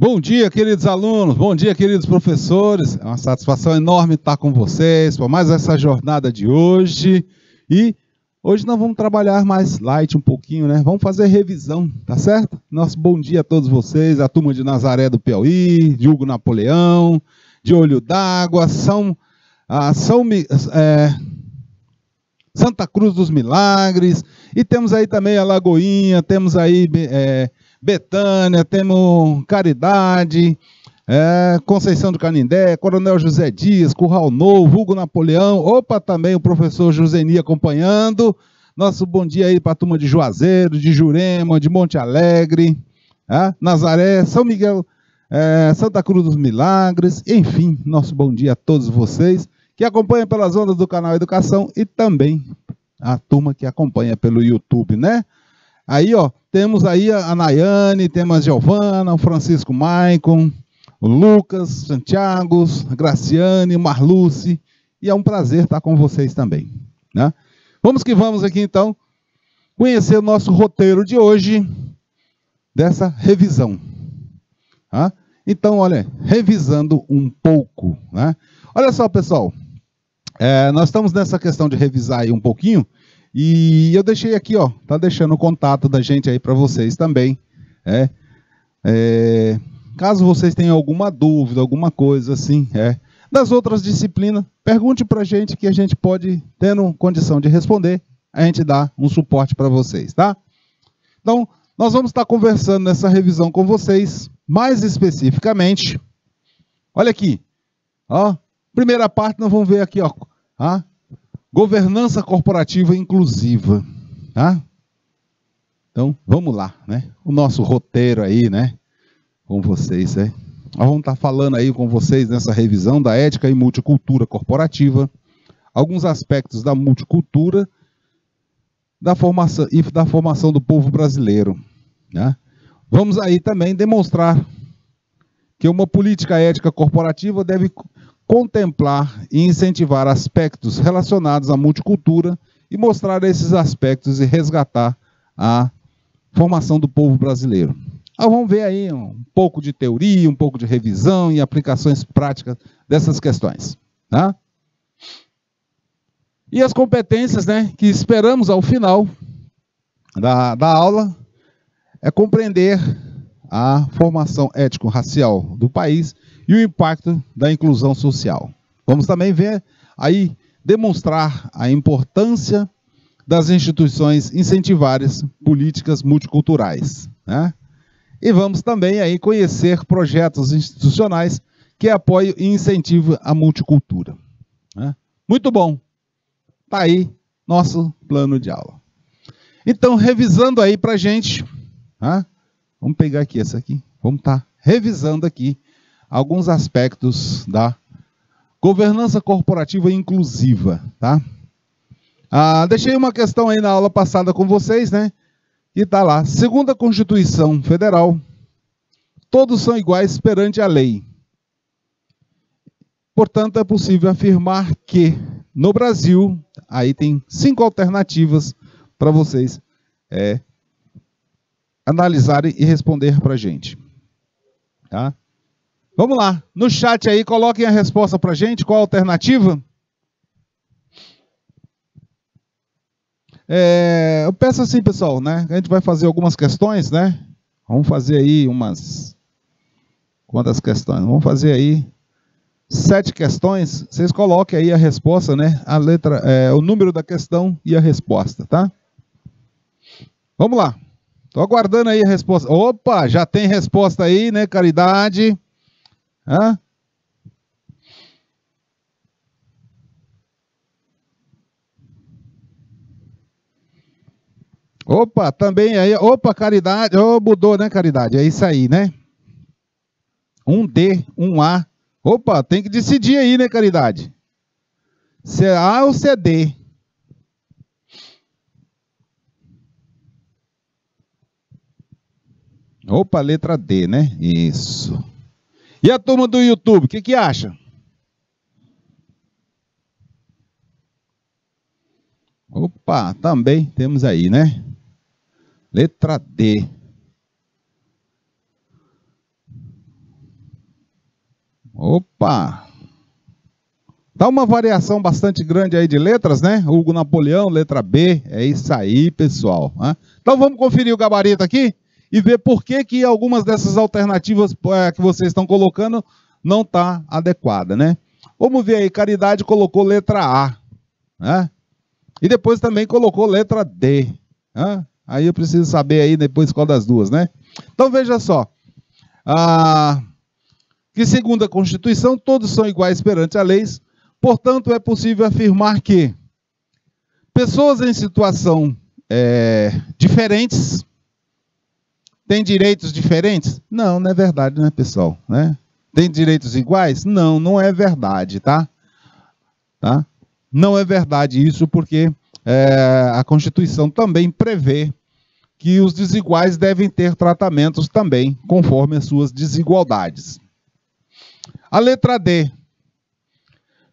Bom dia, queridos alunos, bom dia, queridos professores. É uma satisfação enorme estar com vocês para mais essa jornada de hoje. E hoje nós vamos trabalhar mais light um pouquinho, né? Vamos fazer revisão, tá certo? Nosso bom dia a todos vocês, a turma de Nazaré do Piauí, de Hugo Napoleão, de Olho d'Água, Santa Cruz dos Milagres, e temos aí também a Lagoinha, temos aí Betânia, temos Caridade, Conceição do Canindé, Coronel José Dias, Curral Novo, Hugo Napoleão, opa, também o professor Joseni acompanhando. Nosso bom dia aí para a turma de Juazeiro, de Jurema, de Monte Alegre, Nazaré, São Miguel, Santa Cruz dos Milagres, enfim, nosso bom dia a todos vocês que acompanham pelas ondas do canal Educação e também a turma que acompanha pelo YouTube, né? Aí, ó, temos aí a Nayane, temos a Giovana, o Francisco Maicon, o Lucas, Santiago, a Graciane, Marluce, e é um prazer estar com vocês também, né? Vamos que vamos aqui, então, conhecer o nosso roteiro de hoje, dessa revisão, tá? Então, olha, revisando um pouco, né? Olha só, pessoal, nós estamos nessa questão de revisar aí um pouquinho, e eu deixei aqui, ó, tá deixando o contato da gente aí para vocês também. Caso vocês tenham alguma dúvida, alguma coisa assim, das outras disciplinas, pergunte para a gente que a gente pode, tendo condição de responder, a gente dá um suporte para vocês, tá? Então, nós vamos estar conversando nessa revisão com vocês, mais especificamente, olha aqui, ó, primeira parte nós vamos ver aqui, ó, governança corporativa inclusiva, tá? Então, vamos lá, né? O nosso roteiro aí, né? Com vocês, Nós vamos estar falando aí com vocês nessa revisão da ética e multicultura corporativa, alguns aspectos da multicultura, da formação do povo brasileiro, né? Vamos aí também demonstrar que uma política ética corporativa deve contemplar e incentivar aspectos relacionados à multicultura e mostrar esses aspectos e resgatar a formação do povo brasileiro. Vamos ver aí um pouco de teoria, um pouco de revisão e aplicações práticas dessas questões, tá? E as competências, né, que esperamos ao final da aula é compreender a formação ético-racial do país e o impacto da inclusão social. Vamos também ver aí, demonstrar a importância das instituições incentivarem políticas multiculturais, né? E vamos também aí conhecer projetos institucionais que apoiam e incentivam a multicultura, né? Muito bom. Tá aí nosso plano de aula. Então, revisando aí para a gente, vamos pegar aqui essa aqui, vamos estar revisando aqui alguns aspectos da governança corporativa inclusiva, tá? Deixei uma questão aí na aula passada com vocês, né? E está lá, segundo a Constituição Federal, todos são iguais perante a lei. Portanto, é possível afirmar que no Brasil, aí tem 5 alternativas para vocês analisarem e responder para a gente, tá? Vamos lá, no chat aí, coloquem a resposta para a gente, qual a alternativa? Eu peço assim, pessoal, né? A gente vai fazer algumas questões, né? Vamos fazer aí quantas questões? Vamos fazer aí 7 questões. Vocês coloquem aí a resposta, né? A letra, o número da questão e a resposta, tá? Vamos lá. Estou aguardando aí a resposta. Opa, já tem resposta aí, né? Caridade. Opa, também aí. Opa, Caridade. Mudou, né, Caridade? É isso aí, né? 1D, 1A. Opa, tem que decidir aí, né, Caridade? Se é A ou se é D? Opa, letra D, né? Isso. E a turma do YouTube, o que acha? Opa, também temos aí, né? Letra D. Opa! Tá uma variação bastante grande aí de letras, né? Hugo Napoleão, letra B. É isso aí, pessoal. Então vamos conferir o gabarito aqui e ver por que algumas dessas alternativas que vocês estão colocando não está adequada, né? Vamos ver aí, Caridade colocou letra A, né? E depois também colocou letra D. Aí eu preciso saber aí depois qual das duas, né? Então veja só. Que segundo a Constituição, todos são iguais perante a lei. Portanto, é possível afirmar que pessoas em situação diferentes têm direitos diferentes? Não, não é verdade, né, pessoal? Né? Tem direitos iguais? Não, não é verdade, tá? Não é verdade isso, porque a Constituição também prevê que os desiguais devem ter tratamentos também, conforme as suas desigualdades. A letra D.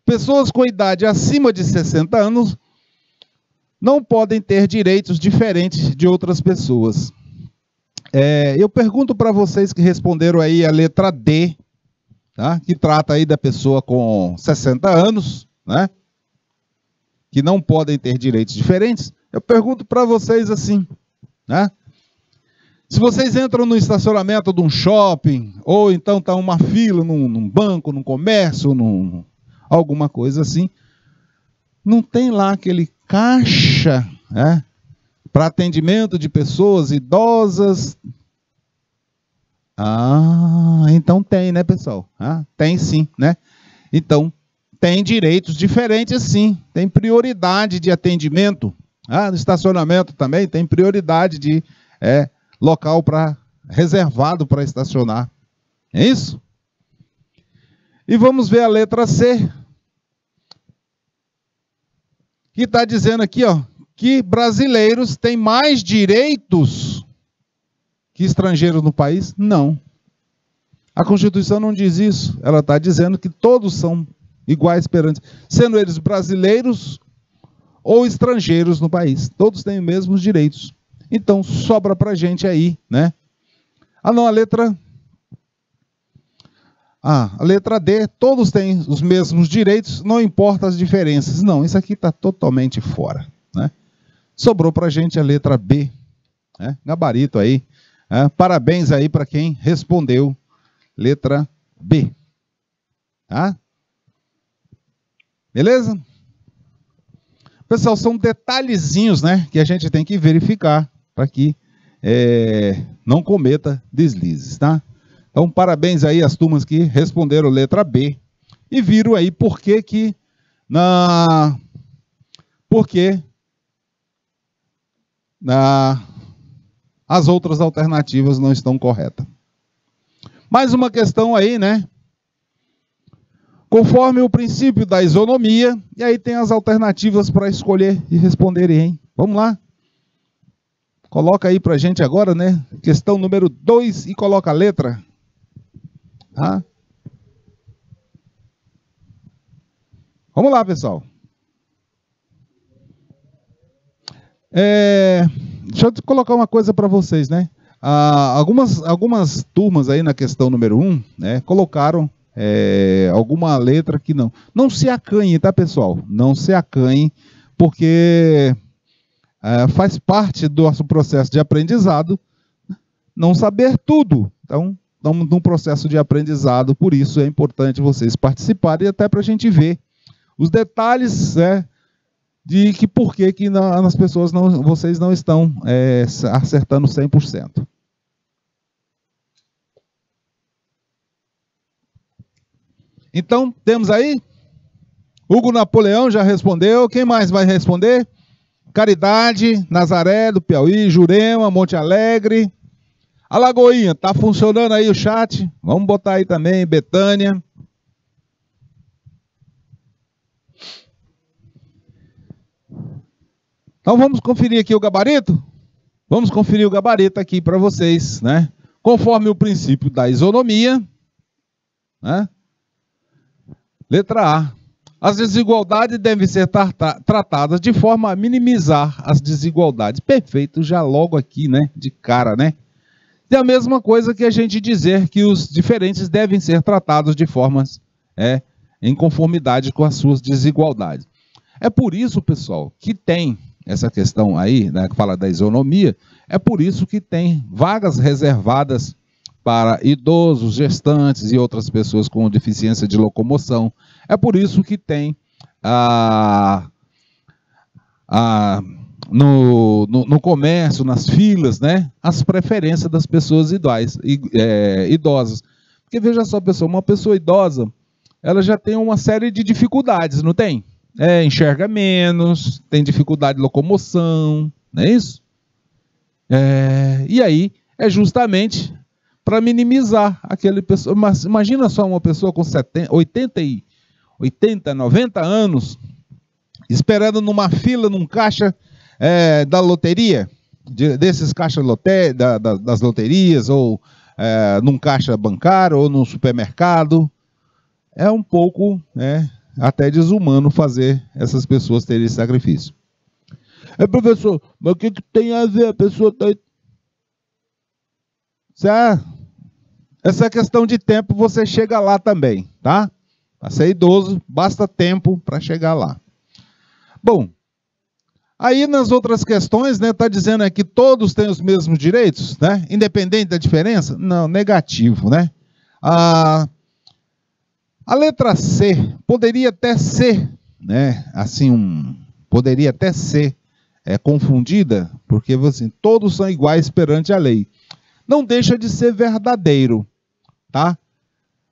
Pessoas com idade acima de 60 anos não podem ter direitos diferentes de outras pessoas. Eu pergunto para vocês que responderam aí a letra D, tá? Que trata aí da pessoa com 60 anos, né? Que não podem ter direitos diferentes. Eu pergunto para vocês assim, né? Se vocês entram no estacionamento de um shopping, ou então está uma fila num banco, num comércio, alguma coisa assim, não tem lá aquele caixa, né, para atendimento de pessoas idosas? Então tem, né, pessoal? Tem sim, né? Então, tem direitos diferentes sim, tem prioridade de atendimento. No estacionamento também tem prioridade de local reservado para estacionar. É isso? E vamos ver a letra C. Que está dizendo aqui, ó, que brasileiros têm mais direitos que estrangeiros no país? Não. A Constituição não diz isso. Ela está dizendo que todos são iguais perante, sendo eles brasileiros ou estrangeiros no país. Todos têm os mesmos direitos. Então, sobra para a gente aí, né? Não, a letra D, todos têm os mesmos direitos, não importa as diferenças. Não, isso aqui está totalmente fora, né? Sobrou para a gente a letra B, né? Gabarito aí. Parabéns aí para quem respondeu letra B. Tá? Beleza? Pessoal, são detalhezinhos, né, que a gente tem que verificar para que não cometa deslizes, tá? Então, parabéns aí às turmas que responderam letra B e viram aí por que as outras alternativas não estão corretas. Mais uma questão aí, né? Conforme o princípio da isonomia, e aí tem as alternativas para escolher e responderem, hein? Vamos lá? Coloca aí para a gente agora, né? Questão número 2 e coloca a letra. Tá? Vamos lá, pessoal. Deixa eu colocar uma coisa para vocês, né? Algumas turmas aí na questão número 1, né, colocaram alguma letra que não. Não se acanhe, tá, pessoal? Não se acanhe, porque faz parte do nosso processo de aprendizado não saber tudo. Então, estamos num processo de aprendizado, por isso é importante vocês participarem, até para a gente ver os detalhes, de que por que as pessoas vocês não estão acertando 100%. Então, temos aí, Hugo Napoleão já respondeu, quem mais vai responder? Caridade, Nazaré, do Piauí, Jurema, Monte Alegre, Alagoinha, tá funcionando aí o chat? Vamos botar aí também, Betânia. Então vamos conferir aqui o gabarito? Vamos conferir o gabarito aqui para vocês, né? Conforme o princípio da isonomia, né? Letra A. As desigualdades devem ser tratadas de forma a minimizar as desigualdades. Perfeito, já logo aqui, né? De cara, né? É a mesma coisa que a gente dizer que os diferentes devem ser tratados de formas em conformidade com as suas desigualdades. É por isso, pessoal, que tem essa questão aí, né, que fala da isonomia, é por isso que tem vagas reservadas para idosos, gestantes e outras pessoas com deficiência de locomoção. É por isso que tem no comércio, nas filas, né, as preferências das pessoas idosas. Porque veja só, pessoal, uma pessoa idosa, ela já tem uma série de dificuldades, não tem? Enxerga menos, tem dificuldade de locomoção, não é isso? E aí é justamente para minimizar aquele pessoa. Mas imagina só uma pessoa com 80, 90 anos, esperando numa fila, num caixa da loteria, desses caixas das loterias, ou num caixa bancário, ou num supermercado. É um pouco até desumano fazer essas pessoas terem esse sacrifício. Professor, mas o que tem a ver? A pessoa está... Essa é questão de tempo, você chega lá também, tá? Para ser idoso, basta tempo para chegar lá. Bom, aí nas outras questões, né, está dizendo que todos têm os mesmos direitos, né? Independente da diferença? Não, negativo, né? A letra C poderia até ser, né, assim, poderia até ser confundida, porque assim, todos são iguais perante a lei. Não deixa de ser verdadeiro, tá?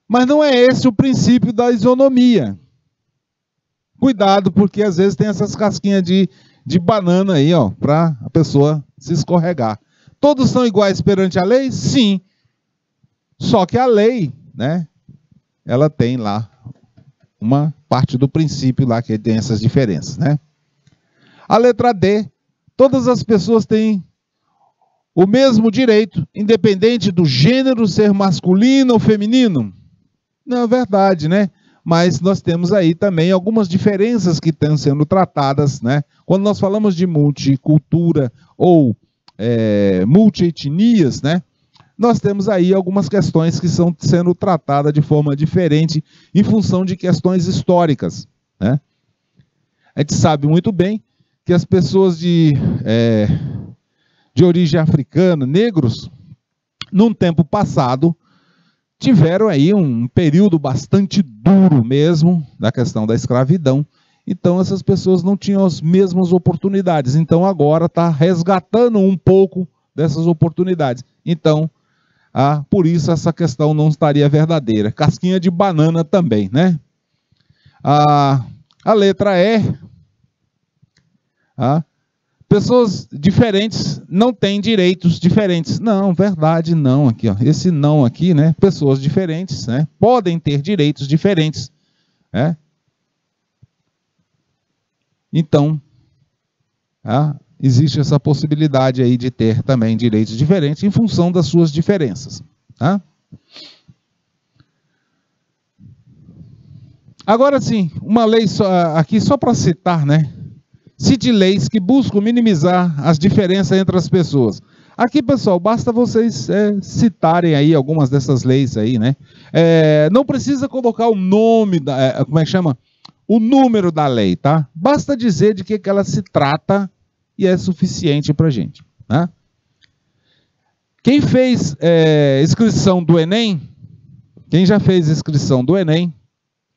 Mas não é esse o princípio da isonomia. Cuidado, porque às vezes tem essas casquinhas de banana aí, ó, para a pessoa se escorregar. Todos são iguais perante a lei? Sim. Só que a lei, né, ela tem lá uma parte do princípio lá que tem essas diferenças, né? A letra D, todas as pessoas têm o mesmo direito, independente do gênero ser masculino ou feminino. Não é verdade, né? Mas nós temos aí também algumas diferenças que estão sendo tratadas, né? Quando nós falamos de multicultura ou multietnias, né? Nós temos aí algumas questões que estão sendo tratadas de forma diferente em função de questões históricas, né? A gente sabe muito bem que as pessoas de origem africana, negros, num tempo passado, tiveram aí um período bastante duro mesmo da questão da escravidão. Então essas pessoas não tinham as mesmas oportunidades. Então agora está resgatando um pouco dessas oportunidades. Então, por isso essa questão não estaria verdadeira. Casquinha de banana também, né? A letra E. Pessoas diferentes não têm direitos diferentes. Não, verdade, não. Aqui, ó, esse não aqui, né? Pessoas diferentes, né, podem ter direitos diferentes, né? Então, existe essa possibilidade aí de ter também direitos diferentes em função das suas diferenças, tá? Agora sim, uma lei aqui só para citar, né? Cite leis que buscam minimizar as diferenças entre as pessoas. Aqui, pessoal, basta vocês citarem aí algumas dessas leis aí, né? Não precisa colocar o nome, como é que chama? O número da lei, tá? Basta dizer de que ela se trata e é suficiente para a gente, né? Quem fez inscrição do Enem, quem já fez inscrição do Enem,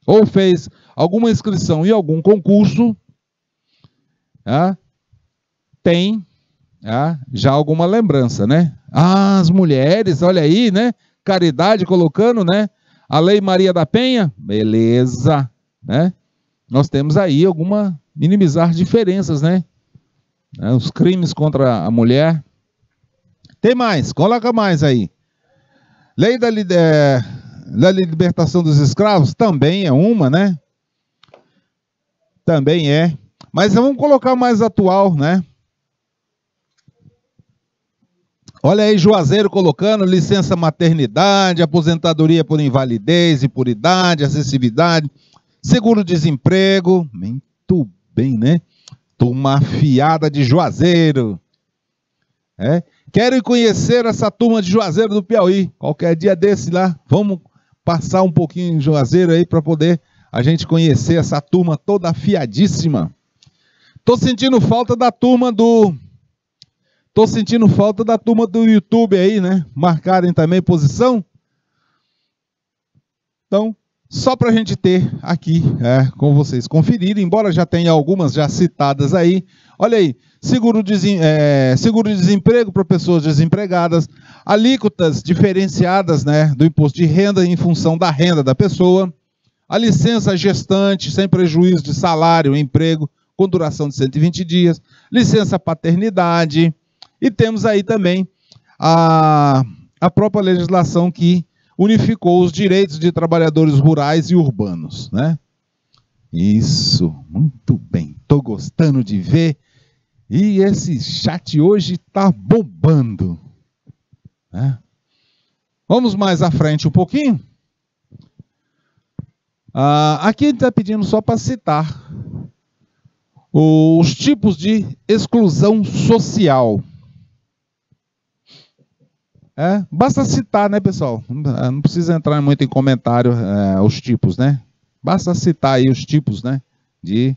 ou fez alguma inscrição em algum concurso, tem já alguma lembrança, né? As mulheres, olha aí, né? Caridade colocando, né? A Lei Maria da Penha, beleza, né? Nós temos aí alguma minimizar diferenças, né? Os crimes contra a mulher. Tem mais, coloca mais aí. Lei da libertação dos escravos, também é uma, né? Também é. Mas vamos colocar mais atual, né? Olha aí, Juazeiro colocando licença maternidade, aposentadoria por invalidez e por idade, acessibilidade, seguro-desemprego. Muito bem, né? Turma afiada de Juazeiro. Quero conhecer essa turma de Juazeiro do Piauí. Qualquer dia desse lá, vamos passar um pouquinho em Juazeiro aí para poder a gente conhecer essa turma toda afiadíssima. Tô sentindo falta da turma do YouTube aí, né? Marcarem também posição. Então, só para a gente ter aqui com vocês conferirem, embora já tenha algumas já citadas aí. Olha aí, seguro de desemprego para pessoas desempregadas, alíquotas diferenciadas, né, do imposto de renda em função da renda da pessoa, a licença gestante sem prejuízo de salário, emprego, com duração de 120 dias, licença paternidade, e temos aí também a própria legislação que unificou os direitos de trabalhadores rurais e urbanos, né? Isso, muito bem, estou gostando de ver. E esse chat hoje está bombando, né? Vamos mais à frente um pouquinho. Aqui a gente está pedindo só para citar os tipos de exclusão social. Basta citar, né, pessoal? Não precisa entrar muito em comentário os tipos, né? Basta citar aí os tipos, né, de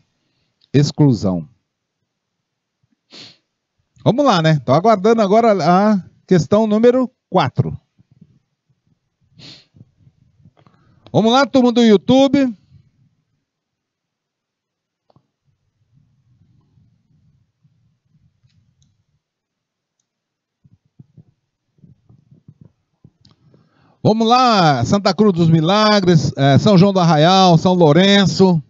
exclusão. Vamos lá, né? Estou aguardando agora a questão número 4. Vamos lá, turma do YouTube. Vamos lá, Santa Cruz dos Milagres, São João do Arraial, São Lourenço.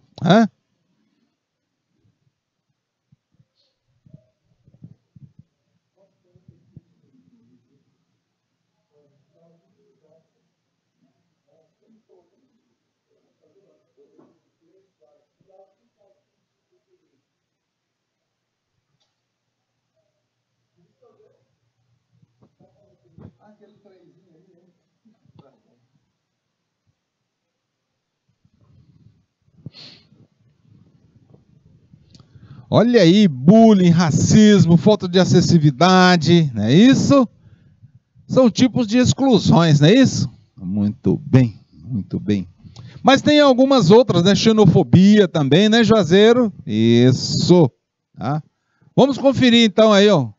Olha aí, bullying, racismo, falta de acessibilidade, não é isso? São tipos de exclusões, não é isso? Muito bem, muito bem. Mas tem algumas outras, né? Xenofobia também, né, Juazeiro? Isso. Tá? Vamos conferir então aí, ó.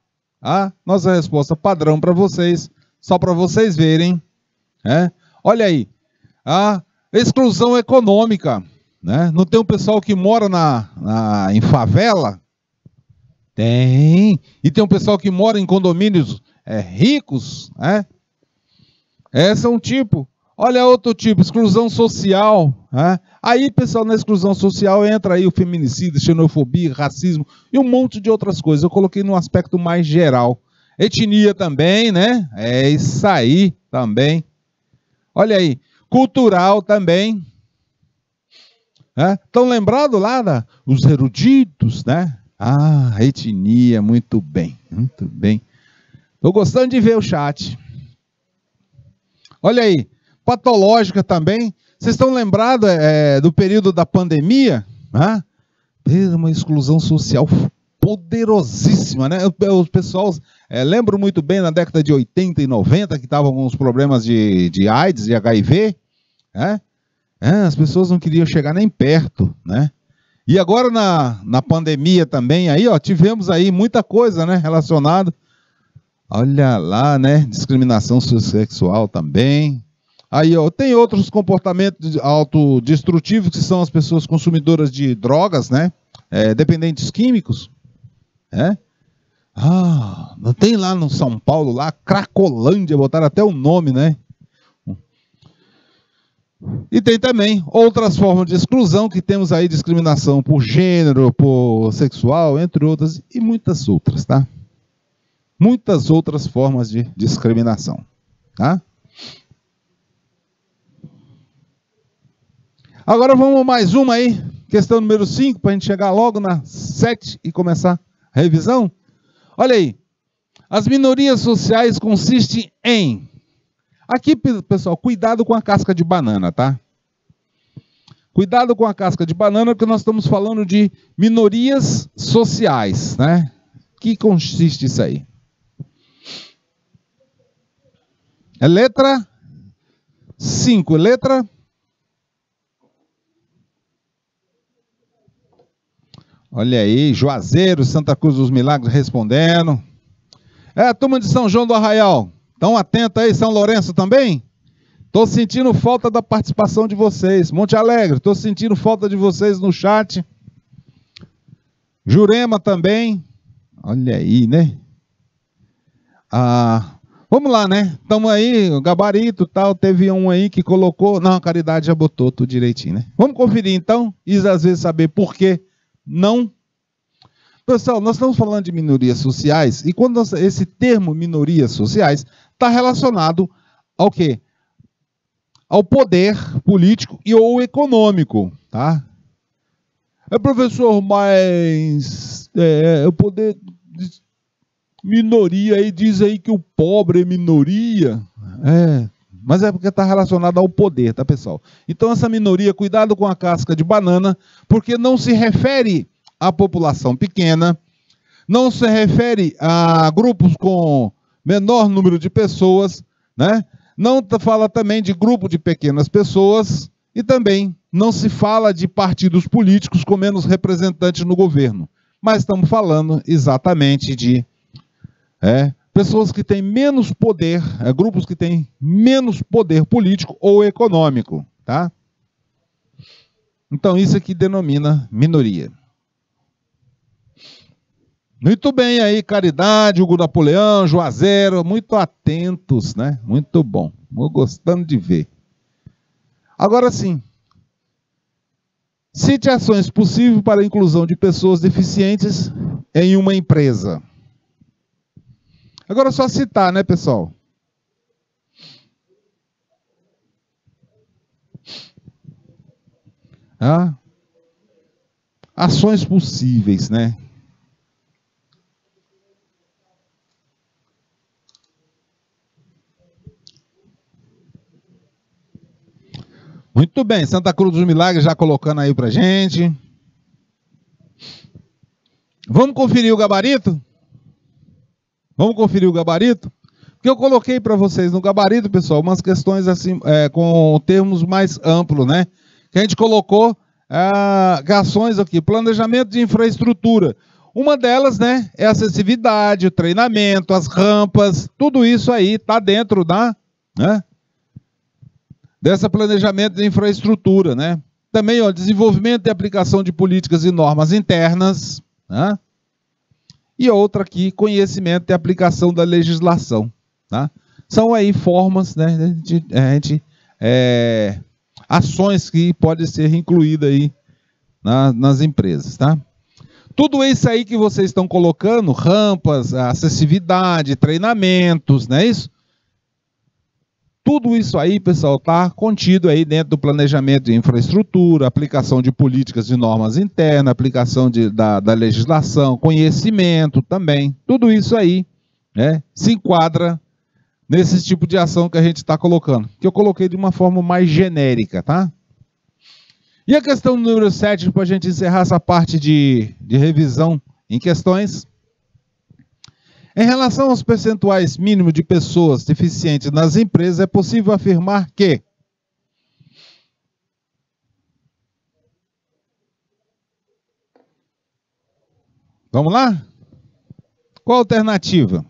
Nossa resposta padrão para vocês, só para vocês verem. Olha aí, a exclusão econômica. Né? Não tem um pessoal que mora em favela? Tem. E tem um pessoal que mora em condomínios ricos? Esse é um tipo. Olha outro tipo, exclusão social. Aí, pessoal, na exclusão social entra aí o feminicídio, xenofobia, racismo e um monte de outras coisas. Eu coloquei num aspecto mais geral. Etnia também, né? É isso aí também. Olha aí, cultural também. Estão lembrados lá os eruditos, né? Etnia, muito bem, muito bem. Estou gostando de ver o chat. Olha aí, patológica também. Vocês estão lembrados do período da pandemia? Teve uma exclusão social poderosíssima, né? Os pessoal lembro muito bem na década de 80 e 90 que estavam com os problemas de AIDS, de HIV, as pessoas não queriam chegar nem perto, né? E agora na pandemia também, aí, ó, tivemos aí muita coisa, né, relacionada. Olha lá, né, discriminação sexual também. Aí, ó, tem outros comportamentos autodestrutivos, que são as pessoas consumidoras de drogas, né, dependentes químicos, não tem lá no São Paulo, lá, Cracolândia, botaram até o nome, né? E tem também outras formas de exclusão, que temos aí discriminação por gênero, por sexual, entre outras, e muitas outras, tá? Muitas outras formas de discriminação, tá? Agora vamos mais uma aí, questão número 5, para a gente chegar logo na 7 e começar a revisão. Olha aí, as minorias sociais consistem em... Aqui, pessoal, cuidado com a casca de banana, tá? Cuidado com a casca de banana, porque nós estamos falando de minorias sociais, né? Que consiste isso aí? É letra 5, letra... Olha aí, Juazeiro, Santa Cruz dos Milagres respondendo. É, a turma de São João do Arraial, estão atentos aí, São Lourenço também? Estou sentindo falta da participação de vocês. Monte Alegre, estou sentindo falta de vocês no chat. Jurema também. Olha aí, né? Vamos lá, né? Estamos aí, o gabarito e tal. Teve um aí que colocou... Não, a Caridade já botou tudo direitinho, né? Vamos conferir então e às vezes saber por quê. Não. Pessoal, nós estamos falando de minorias sociais e quando esse termo minorias sociais está relacionado ao quê? Ao poder político e ou econômico, tá? Professor, mas o poder de minoria aí diz aí que o pobre é minoria. Mas é porque está relacionado ao poder, tá, pessoal? Então, essa minoria, cuidado com a casca de banana, porque não se refere à população pequena, não se refere a grupos com menor número de pessoas, né? Não fala também de grupo de pequenas pessoas e também não se fala de partidos políticos com menos representantes no governo. Mas estamos falando exatamente de... pessoas que têm menos poder, grupos que têm menos poder político ou econômico, tá? Então, isso aqui denomina minoria. Muito bem aí, Caridade, Hugo Napoleão, Juazeiro, muito atentos, né? Muito bom, estou gostando de ver. Agora sim, cite ações possíveis para a inclusão de pessoas deficientes em uma empresa. Agora é só citar, né, pessoal? Ações possíveis, né? Muito bem, Santa Cruz dos Milagres já colocando aí pra gente. Vamos conferir o gabarito? Vamos conferir o gabarito? Porque eu coloquei para vocês no gabarito, pessoal, umas questões assim, com termos mais amplos, né? Que a gente colocou ações aqui, planejamento de infraestrutura. Uma delas, né, é a acessibilidade, o treinamento, as rampas, tudo isso aí está dentro dessa planejamento de infraestrutura, né? Também, ó, desenvolvimento e aplicação de políticas e normas internas, né? E outra aqui, conhecimento e aplicação da legislação, tá? São aí formas, né, de ações que podem ser incluídas aí nas empresas, tá? Tudo isso aí que vocês estão colocando, rampas, acessibilidade, treinamentos, não é isso? Tudo isso aí, pessoal, está contido aí dentro do planejamento de infraestrutura, aplicação de políticas e normas internas, aplicação da legislação, conhecimento também. Tudo isso aí se enquadra nesse tipo de ação que a gente está colocando, que eu coloquei de uma forma mais genérica, tá? E a questão número 7, para a gente encerrar essa parte de revisão em questões. Em relação aos percentuais mínimos de pessoas deficientes nas empresas, é possível afirmar que... Vamos lá? Qual a alternativa?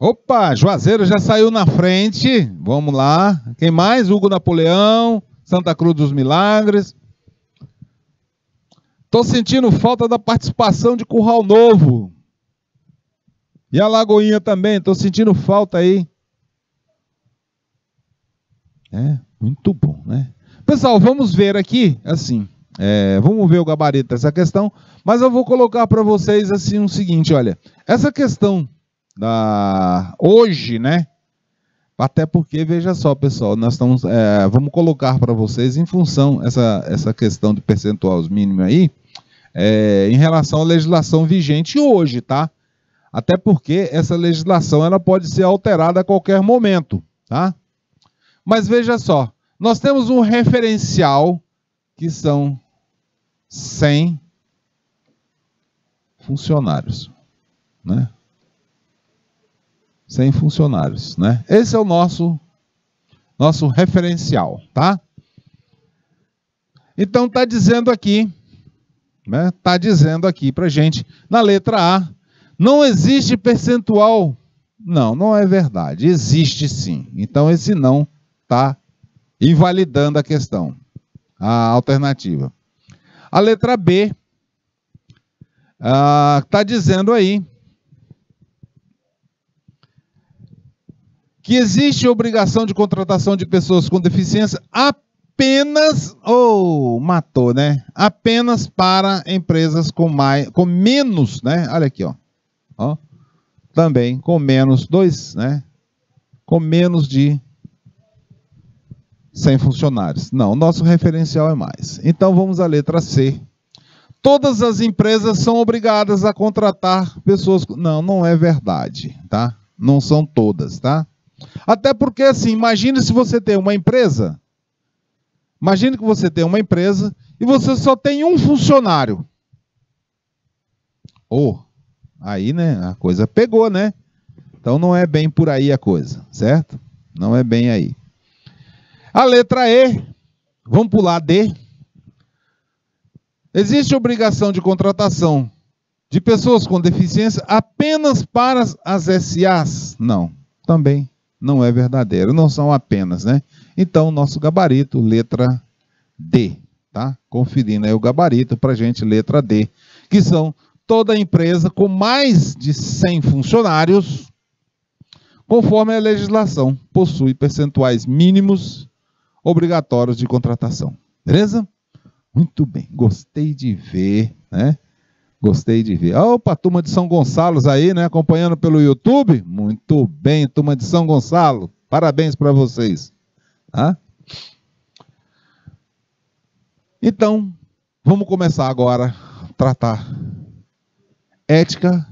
Opa, Juazeiro já saiu na frente. Vamos lá. Quem mais? Hugo Napoleão, Santa Cruz dos Milagres. Estou sentindo falta da participação de Curral Novo. E a Lagoinha também, estou sentindo falta aí. Muito bom, né? Pessoal, vamos ver aqui, assim, vamos ver o gabarito dessa questão, mas eu vou colocar para vocês assim o seguinte, olha, essa questão hoje, né? Até porque, veja só, pessoal, nós estamos, vamos colocar para vocês em função essa questão de percentuais mínimos aí, em relação à legislação vigente hoje, tá? Até porque essa legislação ela pode ser alterada a qualquer momento, tá? Mas veja só, nós temos um referencial que são 100 funcionários, né? 100 funcionários, né? Esse é o nosso referencial, tá? Então está dizendo aqui, né? Está dizendo aqui para gente, na letra A, não existe percentual. Não, não é verdade. Existe sim. Então esse não está invalidando a questão, a alternativa. A letra B está dizendo aí que existe obrigação de contratação de pessoas com deficiência apenas, matou, né? Apenas para empresas com menos, né? Olha aqui, ó. Também com menos 2, né? Com menos de 100 funcionários. Não, nosso referencial é mais. Então vamos à letra C. Todas as empresas são obrigadas a contratar pessoas. Não, não é verdade, tá? Não são todas, tá? Até porque, assim, imagine se você tem uma empresa. Imagine que você tem uma empresa e você só tem um funcionário. Aí, né, a coisa pegou, né? Então não é bem por aí a coisa, certo? Não é bem aí. A letra E, vamos pular D. Existe obrigação de contratação de pessoas com deficiência apenas para as SAs? Não, também não é verdadeiro, não são apenas, né? Então, nosso gabarito, letra D, tá? Conferindo aí o gabarito para a gente, letra D, que são toda empresa com mais de 100 funcionários, conforme a legislação, possui percentuais mínimos obrigatórios de contratação. Beleza? Muito bem, gostei de ver, né? Gostei de ver. Opa, turma de São Gonçalo aí, né? Acompanhando pelo YouTube. Muito bem, turma de São Gonçalo. Parabéns para vocês. Tá? Então, vamos começar agora a tratar ética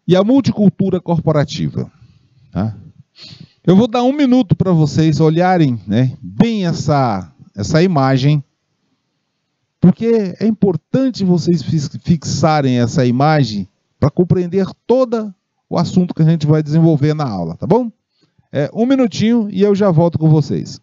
e a multicultura corporativa. Tá? Eu vou dar 1 minuto para vocês olharem, né, bem essa imagem, porque é importante vocês fixarem essa imagem para compreender todo o assunto que a gente vai desenvolver na aula, tá bom? 1 minutinho e eu já volto com vocês.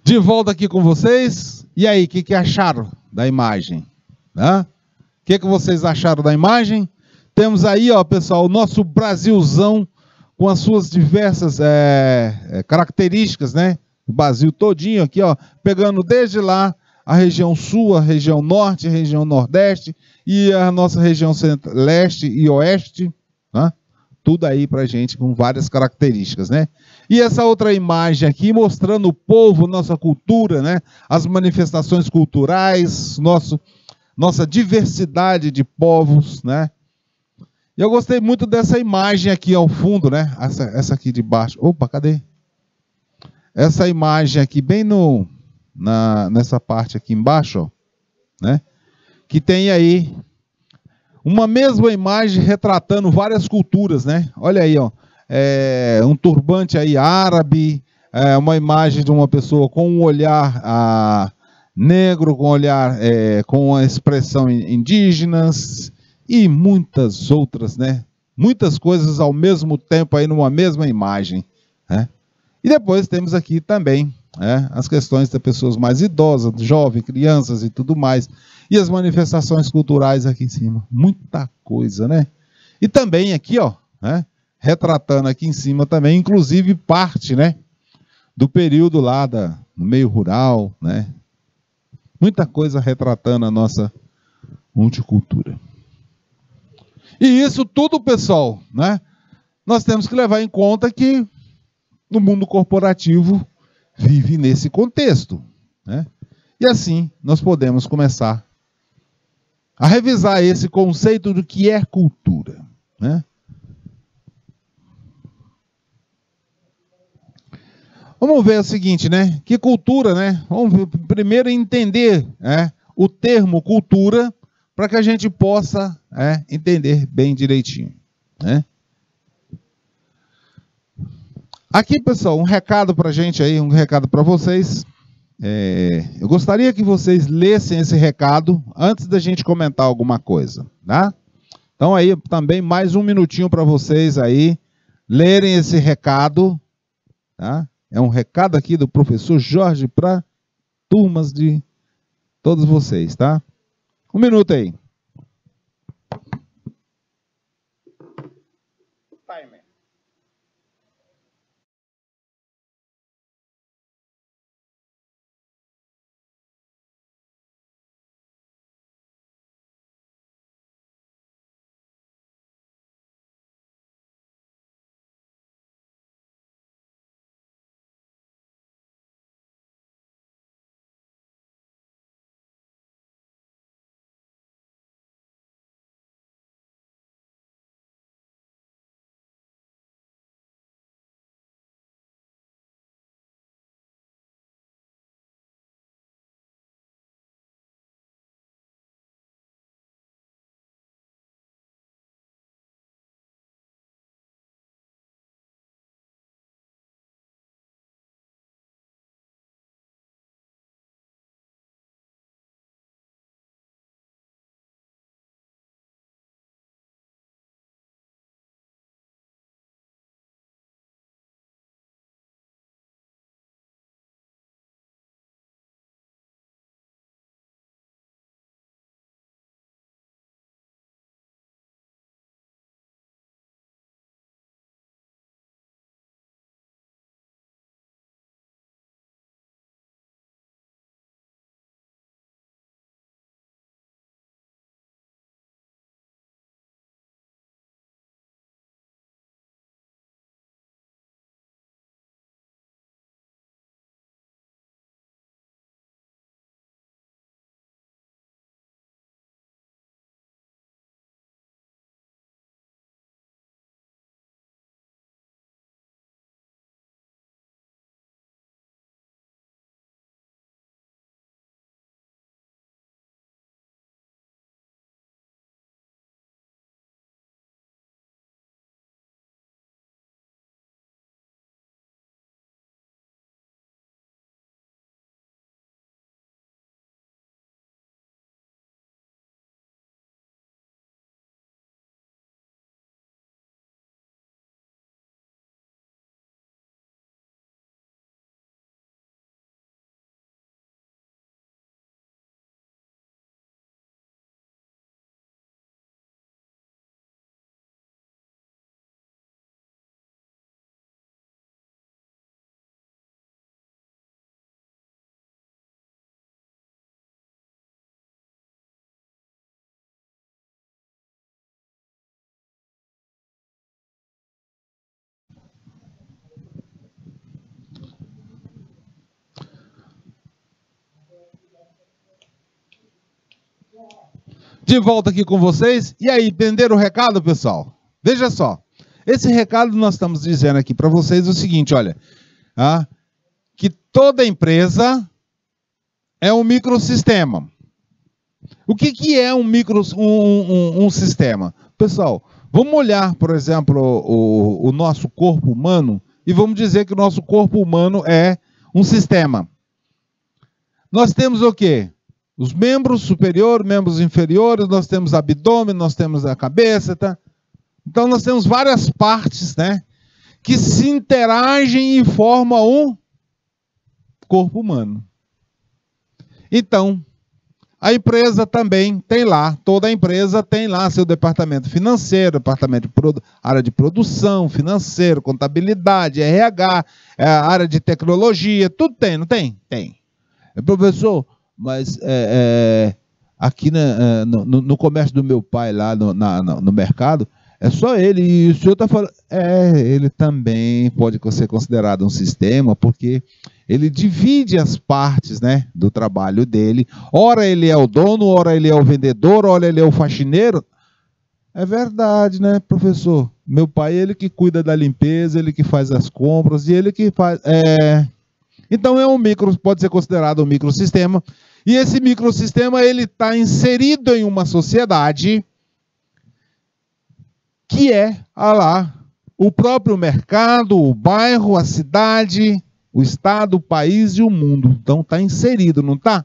De volta aqui com vocês. E aí, o que acharam da imagem? O que vocês acharam da imagem? Temos aí, ó, pessoal, o nosso Brasilzão com as suas diversas características, né? O Brasil todinho aqui, ó, pegando desde lá a região sul, a região norte, a região nordeste e a nossa região leste e oeste, né? Tudo aí pra gente com várias características, né? E essa outra imagem aqui mostrando o povo, nossa cultura, né? As manifestações culturais, nossa diversidade de povos, né? E eu gostei muito dessa imagem aqui ao fundo, né? Essa aqui de baixo. Opa, cadê? Essa imagem aqui bem nessa parte aqui embaixo, ó, né? Que tem aí uma mesma imagem retratando várias culturas, né? Olha aí, ó, um turbante aí árabe, uma imagem de uma pessoa com um olhar negro, com olhar com a expressão indígenas e muitas outras, né? Muitas coisas ao mesmo tempo aí numa mesma imagem, né? E depois temos aqui também as questões das pessoas mais idosas, jovens, crianças e tudo mais. E as manifestações culturais aqui em cima. Muita coisa, né? E também aqui, ó, né, retratando aqui em cima também, inclusive parte, né, do período lá no meio rural, né? Muita coisa retratando a nossa multicultura. E isso tudo, pessoal, né? Nós temos que levar em conta que no mundo corporativo vive nesse contexto, né? E assim nós podemos começar a revisar esse conceito do que é cultura, né? Vamos ver o seguinte, né? Que cultura, né? Vamos primeiro entender o termo cultura para que a gente possa entender bem direitinho, né? Aqui, pessoal, um recado para a gente aí, um recado para vocês. Eu gostaria que vocês lessem esse recado antes da gente comentar alguma coisa, tá? Então aí também mais um minutinho para vocês aí lerem esse recado, tá? É um recado aqui do professor Jorge para turmas de todos vocês, tá? Um minuto aí. De volta aqui com vocês. E aí, entenderam o recado, pessoal? Veja só. Esse recado nós estamos dizendo aqui para vocês o seguinte, olha. Que toda empresa é um microsistema. O que é um sistema? Pessoal, vamos olhar, por exemplo, o nosso corpo humano e vamos dizer que o nosso corpo humano é um sistema. Nós temos o quê? Os membros superiores, membros inferiores, nós temos abdômen, nós temos a cabeça, tá? Então nós temos várias partes, né, que se interagem e formam um corpo humano. Então, a empresa também tem lá, toda empresa tem lá seu departamento financeiro, departamento de área de produção, financeiro, contabilidade, RH, área de tecnologia, tudo tem, não tem? Tem. Professor, mas aqui no comércio do meu pai lá no mercado, é só ele, e o senhor está falando... ele também pode ser considerado um sistema, porque ele divide as partes, né, do trabalho dele. Ora ele é o dono, ora ele é o vendedor, ora ele é o faxineiro. É verdade, né, professor? Meu pai, ele que cuida da limpeza, ele que faz as compras, e ele que faz... Então pode ser considerado um microsistema. E esse microsistema, ele está inserido em uma sociedade... que é lá o próprio mercado, o bairro, a cidade, o estado, o país e o mundo. Então está inserido, não está?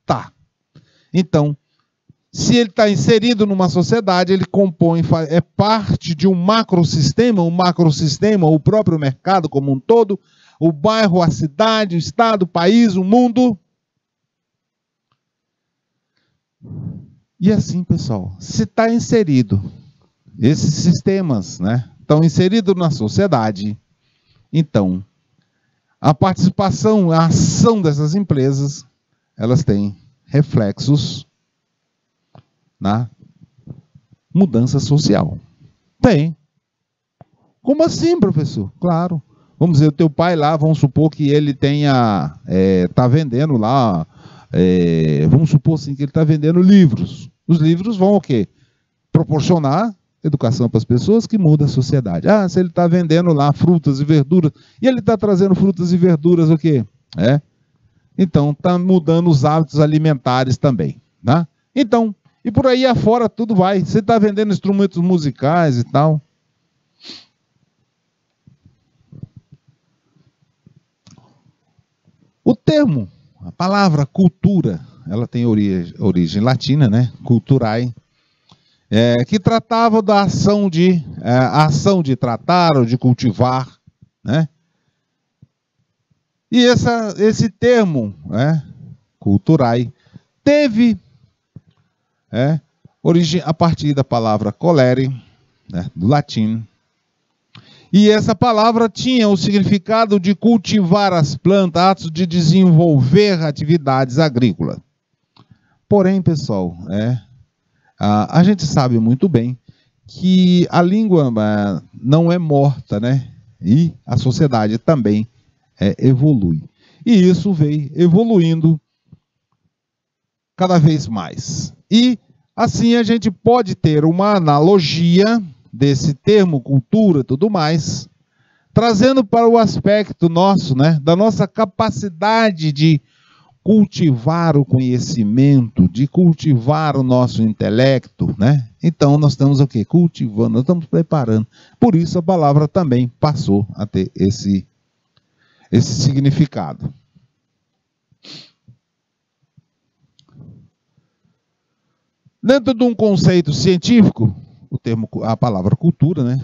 Tá. Então, se ele está inserido numa sociedade, ele compõe, é parte de um macrosistema, o próprio mercado como um todo, o bairro, a cidade, o estado, o país, o mundo. E assim, pessoal, se está inserido, esses sistemas, né, estão inseridos na sociedade, então, a participação, a ação dessas empresas, elas têm reflexos na mudança social. Tem. Como assim, professor? Claro. Vamos dizer, o teu pai lá, vamos supor que ele tenha, está vendendo lá, vamos supor assim, que ele está vendendo livros. Os livros vão o quê? Proporcionar educação para as pessoas que muda a sociedade. Se ele está vendendo lá frutas e verduras, e ele está trazendo frutas e verduras o quê? Então, está mudando os hábitos alimentares também. Tá? Então, e por aí afora tudo vai. Você está vendendo instrumentos musicais e tal. O termo, a palavra cultura, ela tem origem latina, né? Culturae, que tratava da ação de tratar ou de cultivar, né? E esse termo, culturae, teve origem a partir da palavra colere, né, do latim. E essa palavra tinha o significado de cultivar as plantas, atos de desenvolver atividades agrícolas. Porém, pessoal, a gente sabe muito bem que a língua não é morta, né? E a sociedade também evolui. E isso vem evoluindo cada vez mais. E assim a gente pode ter uma analogia desse termo cultura e tudo mais, trazendo para o aspecto nosso, né? Da nossa capacidade de cultivar o conhecimento, de cultivar o nosso intelecto, né? Então nós estamos o quê? Cultivando, nós estamos preparando. Por isso a palavra também passou a ter esse significado. Dentro de um conceito científico, a palavra cultura, né,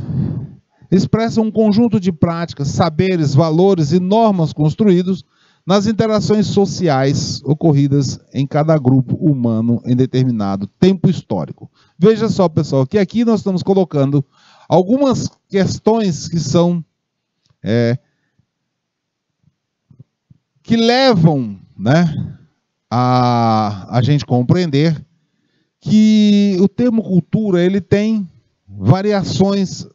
expressa um conjunto de práticas, saberes, valores e normas construídos nas interações sociais ocorridas em cada grupo humano em determinado tempo histórico. Veja só, pessoal, que aqui nós estamos colocando algumas questões que são que levam, né, a gente compreender que o termo cultura ele tem variações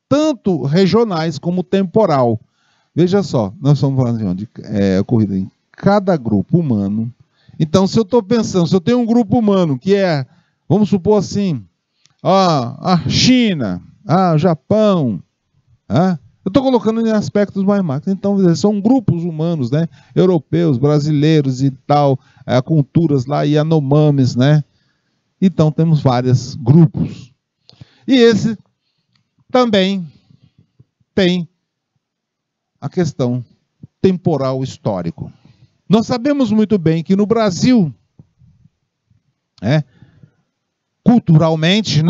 tanto regionais como temporal. Veja só, nós estamos falando de ocorrida em cada grupo humano Então, se eu estou pensando, se eu tenho um grupo humano que é, vamos supor assim, a China, o Japão, eu estou colocando em aspectos mais macros. Então, são grupos humanos, né? Europeus, brasileiros e tal, culturas lá, Yanomamis, né? Então, temos vários grupos. E esse também tem a questão temporal histórico. Nós sabemos muito bem que no Brasil, culturalmente,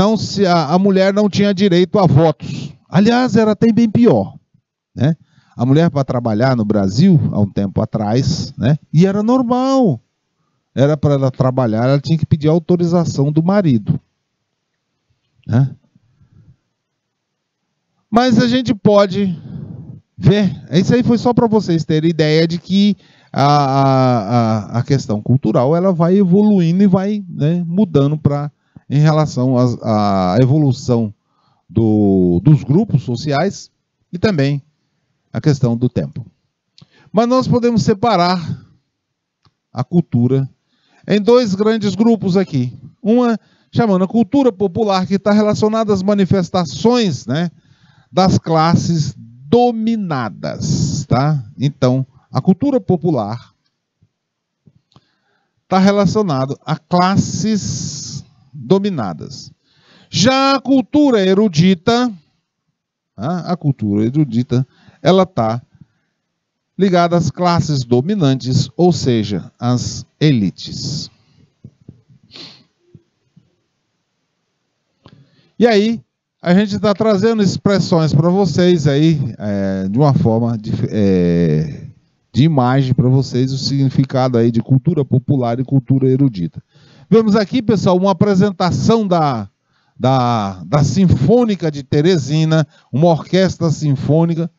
a mulher não tinha direito a votos. Aliás, era até bem pior, né? A mulher para trabalhar no Brasil, há um tempo atrás, né? E era normal. Era para ela trabalhar, ela tinha que pedir autorização do marido, né? Mas a gente pode ver, isso aí foi só para vocês terem ideia de que a questão cultural ela vai evoluindo e vai, né, mudando em relação à evolução dos grupos sociais e também a questão do tempo. Mas nós podemos separar a cultura em dois grandes grupos aqui. Uma chamando a cultura popular, que está relacionada às manifestações, né, das classes dominadas, tá? Então, a cultura popular está relacionada a classes dominadas. Já a cultura erudita, ela está ligada às classes dominantes, ou seja, às elites. E aí, a gente está trazendo expressões para vocês aí, de uma forma de imagem para vocês, o significado aí de cultura popular e cultura erudita. Vemos aqui, pessoal, uma apresentação da Sinfônica de Teresina, uma orquestra sinfônica.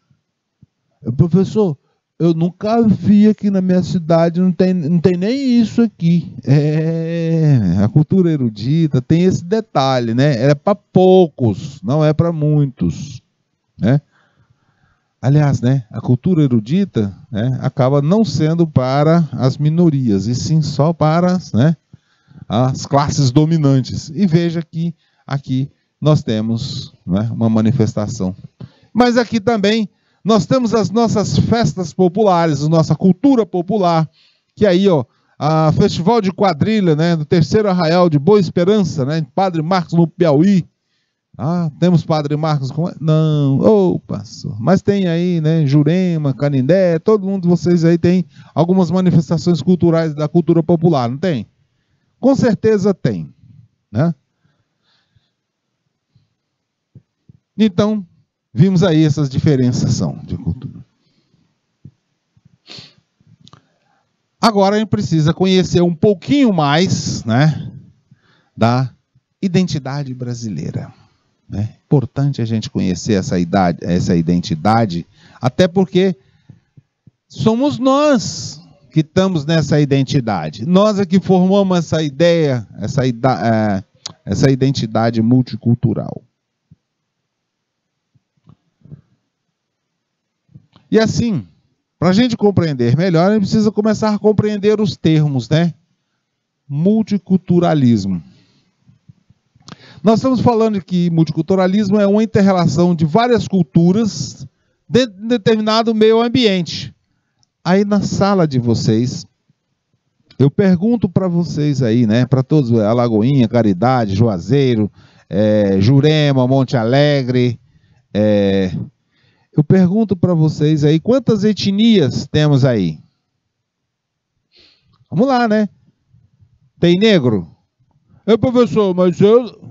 Professor, eu nunca vi aqui na minha cidade, não tem nem isso aqui. A cultura erudita tem esse detalhe, né? É para poucos, não é para muitos, né? Aliás, né, a cultura erudita, né, acaba não sendo para as minorias, e sim só para, né, as classes dominantes. E veja que aqui nós temos, né, uma manifestação. Mas aqui também nós temos as nossas festas populares, a nossa cultura popular, que aí, a Festival de Quadrilha, né, do Terceiro Arraial de Boa Esperança, né, Padre Marcos no Piauí. Temos Padre Marcos com... Não, pastor. Mas tem aí, né, Jurema, Canindé, todo mundo de vocês aí tem algumas manifestações culturais da cultura popular, não tem? Com certeza tem, né? Então, vimos aí essas diferenciação de cultura. Agora a gente precisa conhecer um pouquinho mais, né, da identidade brasileira. É importante a gente conhecer essa identidade, até porque somos nós que estamos nessa identidade. Nós é que formamos essa ideia, essa identidade multicultural. E assim, para a gente compreender melhor, a gente precisa começar a compreender os termos, né? Multiculturalismo. Nós estamos falando que multiculturalismo é uma inter-relação de várias culturas dentro de determinado meio ambiente. Aí na sala de vocês, eu pergunto para vocês aí, né, para todos, Alagoinha, Caridade, Juazeiro, Jurema, Monte Alegre, eu pergunto para vocês aí, quantas etnias temos aí? Vamos lá, né? Tem negro? Professor, mas eu...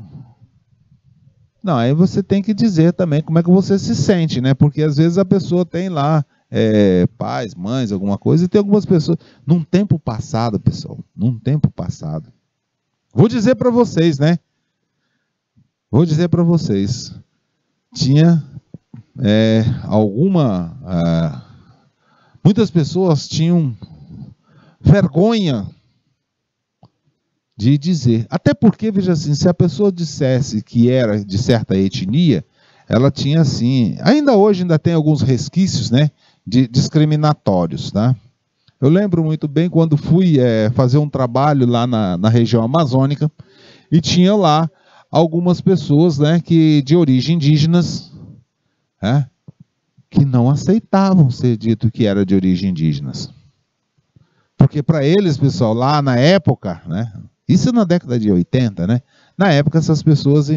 Não, aí você tem que dizer também como é que você se sente, né? Porque às vezes a pessoa tem lá pais, mães, alguma coisa, e tem algumas pessoas... Num tempo passado, pessoal, num tempo passado, vou dizer para vocês, né? Vou dizer para vocês, tinha muitas pessoas tinham vergonha de dizer. Até porque, veja assim, se a pessoa dissesse que era de certa etnia, ela tinha assim, ainda hoje ainda tem alguns resquícios, né, discriminatórios, tá? Eu lembro muito bem quando fui fazer um trabalho lá na região amazônica e tinha lá algumas pessoas, né, de origem indígenas, que não aceitavam ser dito que era de origem indígenas. Porque para eles, pessoal, lá na época, né, isso na década de 80, né, na época essas pessoas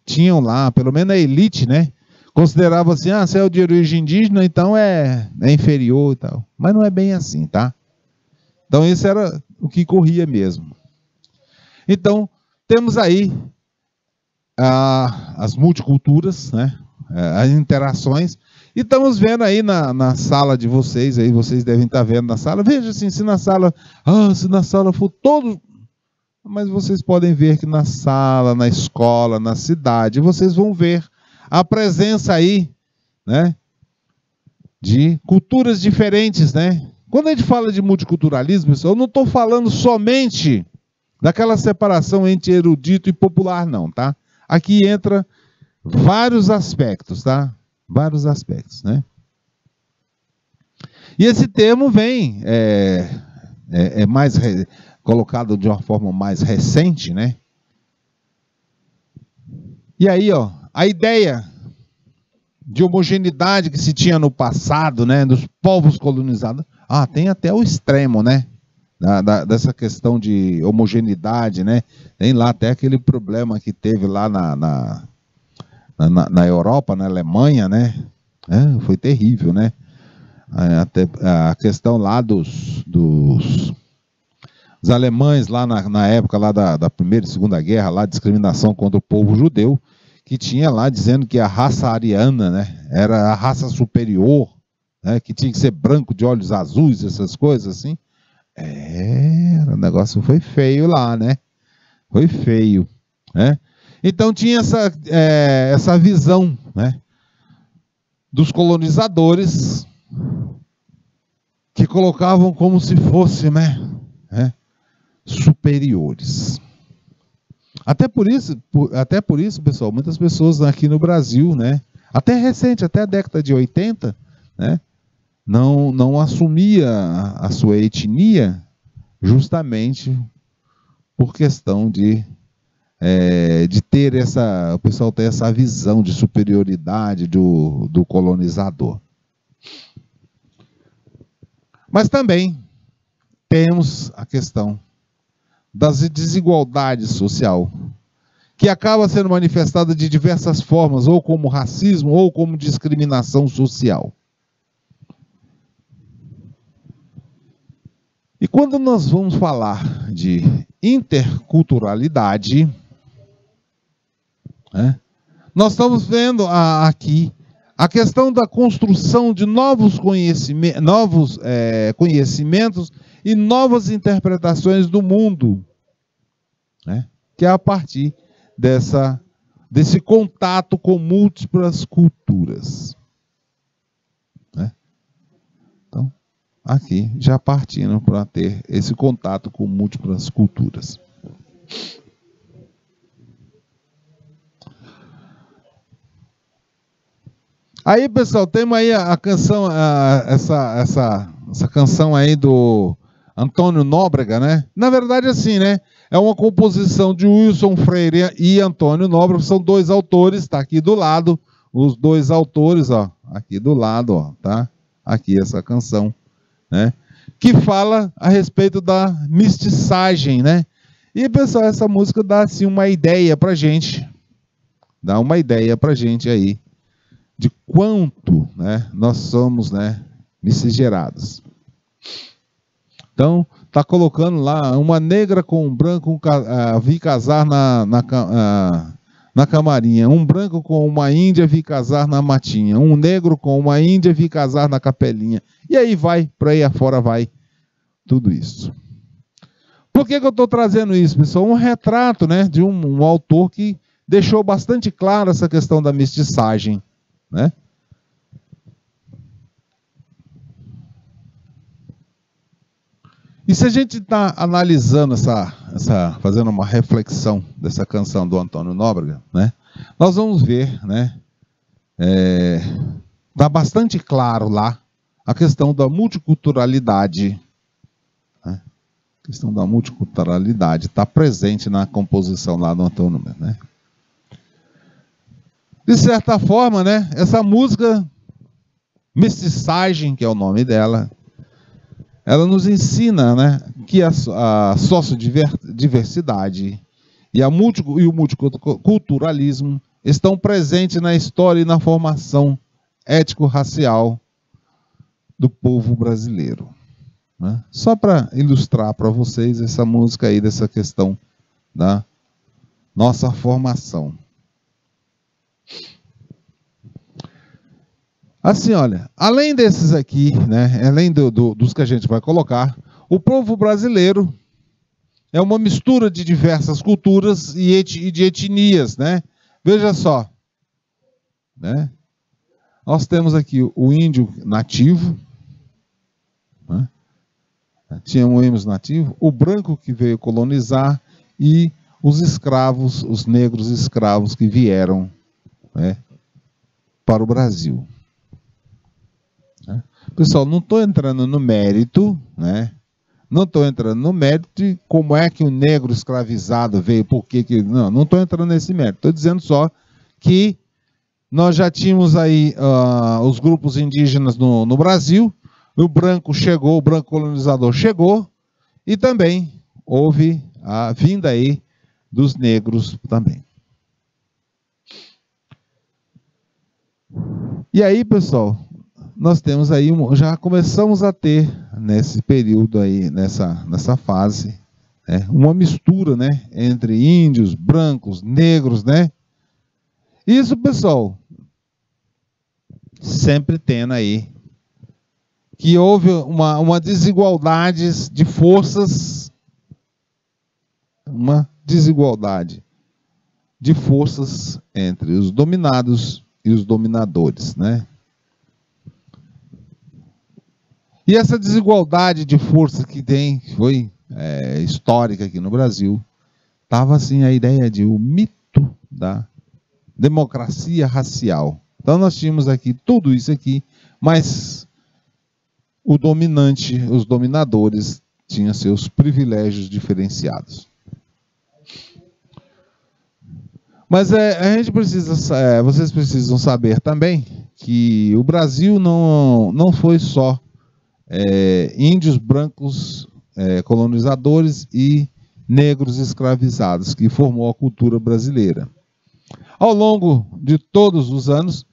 tinham lá, pelo menos a elite, né, considerava assim, se é de origem indígena, então é inferior e tal. Mas não é bem assim, tá? Então isso era o que corria mesmo. Então, temos aí as multiculturas, né? As interações. E estamos vendo aí na sala de vocês, aí vocês devem estar vendo na sala. Veja assim, se na sala for todo... Mas vocês podem ver que na sala, na escola, na cidade, vocês vão ver a presença aí, né, de culturas diferentes, né? Quando a gente fala de multiculturalismo, eu não estou falando somente daquela separação entre erudito e popular, não, tá? Aqui entra vários aspectos, tá? Vários aspectos, né? E esse termo vem mais colocado de uma forma mais recente, né? E aí, a ideia de homogeneidade que se tinha no passado, né, dos povos colonizados, tem até o extremo, né, dessa questão de homogeneidade, né, tem lá até aquele problema que teve lá na Europa, na Alemanha, né, foi terrível, né, até a questão lá dos alemães lá na época lá da Primeira e Segunda Guerra, lá discriminação contra o povo judeu, que tinha lá dizendo que a raça ariana, né, era a raça superior, né, que tinha que ser branco de olhos azuis, essas coisas assim. O negócio foi feio lá, né? Foi feio, né? Então tinha essa visão, né, dos colonizadores que colocavam como se fosse, né, superiores. Até por isso, pessoal, muitas pessoas aqui no Brasil, né, até recente, até a década de 80, né, não assumia a sua etnia justamente por questão de ter o pessoal ter essa visão de superioridade do colonizador. Mas também temos a questão das desigualdades social, que acaba sendo manifestada de diversas formas, ou como racismo, ou como discriminação social. E quando nós vamos falar de interculturalidade, nós estamos vendo aqui a questão da construção de novos conhecimentos e novas interpretações do mundo, né? Que é a partir desse contato com múltiplas culturas, né? Então, aqui já partindo para ter esse contato com múltiplas culturas. Aí, pessoal, temos aí a canção, essa canção aí do Antônio Nóbrega, né? Na verdade, assim, né? É uma composição de Wilson Freire e Antônio Nóbrega, são dois autores, tá aqui do lado, os dois autores, aqui do lado, tá? Aqui essa canção, né? Que fala a respeito da mestiçagem, né? E, pessoal, essa música dá, assim, uma ideia pra gente, aí, de quanto, né, nós somos, né, miscigenados. Então, está colocando lá, uma negra com um branco vi casar na camarinha, um branco com uma índia vi casar na matinha, um negro com uma índia vi casar na capelinha. E aí vai, para aí afora vai, tudo isso. Por que eu estou trazendo isso, pessoal? Um retrato, né, de um autor que deixou bastante claro essa questão da mestiçagem, né? E se a gente está analisando fazendo uma reflexão dessa canção do Antônio Nóbrega, né, nós vamos ver, né, tá bastante claro lá a questão da multiculturalidade. Né? A questão da multiculturalidade está presente na composição lá do Antônio Nunes, né? De certa forma, né, essa música, Mestiçagem, que é o nome dela, ela nos ensina, né, que a sociodiversidade e o multiculturalismo estão presentes na história e na formação étnico-racial do povo brasileiro. Né? Só para ilustrar para vocês essa música aí, dessa questão da nossa formação. Assim, olha, além desses aqui, né, além dos que a gente vai colocar, o povo brasileiro é uma mistura de diversas culturas e de etnias, né? Veja só, né? Nós temos aqui o índio nativo, né? Tinha um índio nativo, o branco que veio colonizar e os escravos, os negros escravos que vieram, né, para o Brasil. Pessoal, não estou entrando no mérito, né? Não estou entrando no mérito de como é que o negro escravizado veio, por que que... Não estou entrando nesse mérito. Estou dizendo só que nós já tínhamos aí os grupos indígenas no Brasil, o branco chegou, o branco colonizador chegou, e também houve a vinda aí dos negros também. E aí, pessoal, nós temos aí, já começamos a ter, nesse período aí, nessa fase, né, uma mistura, né, entre índios, brancos, negros, né? Isso, pessoal, sempre tendo aí que houve uma desigualdade de forças, uma desigualdade de forças entre os dominados e os dominadores, né? E essa desigualdade de força que foi histórica aqui no Brasil, estava assim a ideia de o mito da democracia racial. Então nós tínhamos aqui tudo isso aqui, mas o dominante, os dominadores, tinham seus privilégios diferenciados. Mas a gente precisa, vocês precisam saber também que o Brasil não foi só índios brancos colonizadores e negros escravizados que formou a cultura brasileira. Ao longo de todos os anos,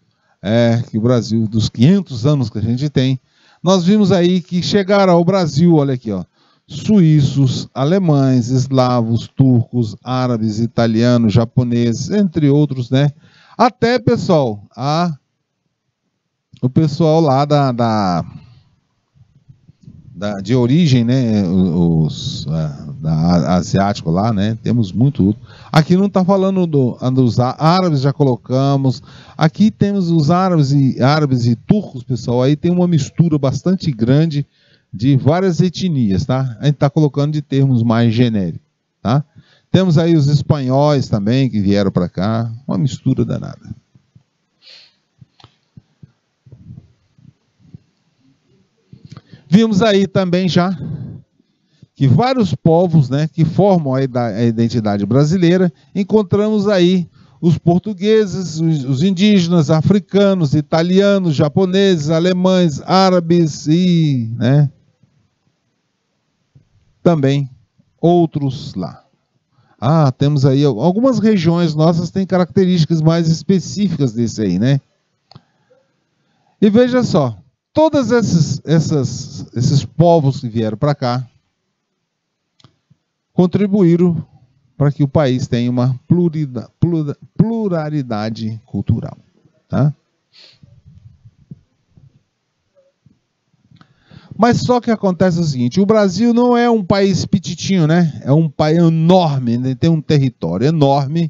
que o Brasil, dos 500 anos que a gente tem, nós vimos aí que chegaram ao Brasil, olha aqui, ó, suíços, alemães, eslavos, turcos, árabes, italianos, japoneses, entre outros, né? Até, pessoal, o pessoal lá de origem, né, asiático lá, né, temos muito. Aqui não está falando dos árabes, já colocamos. Aqui temos os árabes e turcos, pessoal. Aí tem uma mistura bastante grande de várias etnias, tá? A gente está colocando de termos mais genéricos, tá? Temos aí os espanhóis também que vieram para cá, uma mistura danada. Vimos aí também já que vários povos, né, que formam a identidade brasileira, encontramos aí os portugueses, os indígenas, africanos, italianos, japoneses, alemães, árabes e, né, também outros lá. Temos aí algumas regiões nossas têm características mais específicas desse aí, né? E veja só, todos esses povos que vieram para cá contribuíram para que o país tenha uma pluralidade cultural, tá? Mas só que acontece o seguinte, o Brasil não é um país petitinho, né? É um país enorme, né? Tem um território enorme,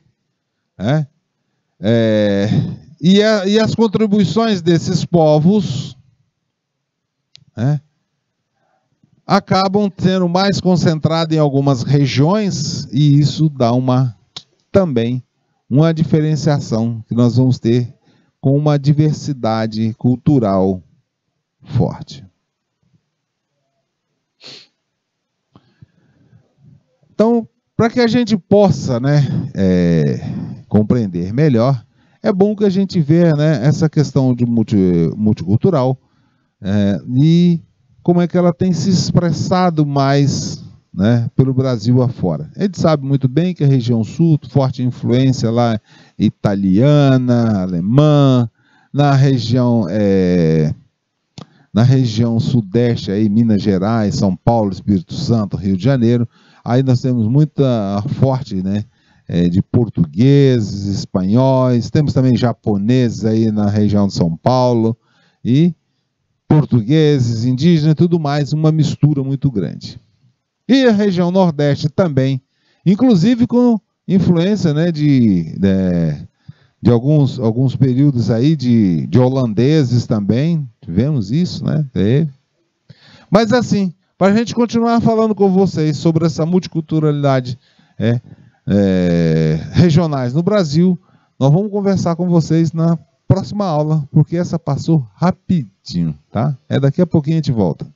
né? E as contribuições desses povos, né, acabam sendo mais concentradas em algumas regiões, e isso dá também uma diferenciação que nós vamos ter com uma diversidade cultural forte. Então, para que a gente possa, né, compreender melhor, é bom que a gente veja, né, essa questão de multicultural e como é que ela tem se expressado mais, né, pelo Brasil afora. A gente sabe muito bem que a região sul, forte influência lá italiana, alemã, na região sudeste, aí, Minas Gerais, São Paulo, Espírito Santo, Rio de Janeiro, aí nós temos muita forte, né, de portugueses, espanhóis, temos também japoneses aí na região de São Paulo, e portugueses, indígenas e tudo mais, uma mistura muito grande. E a região nordeste também, inclusive com influência, né, de alguns períodos aí de holandeses também, tivemos isso, né? Mas assim, para a gente continuar falando com vocês sobre essa multiculturalidade regionais no Brasil, nós vamos conversar com vocês na próxima aula, porque essa passou rapidinho, tá? Daqui a pouquinho a gente volta.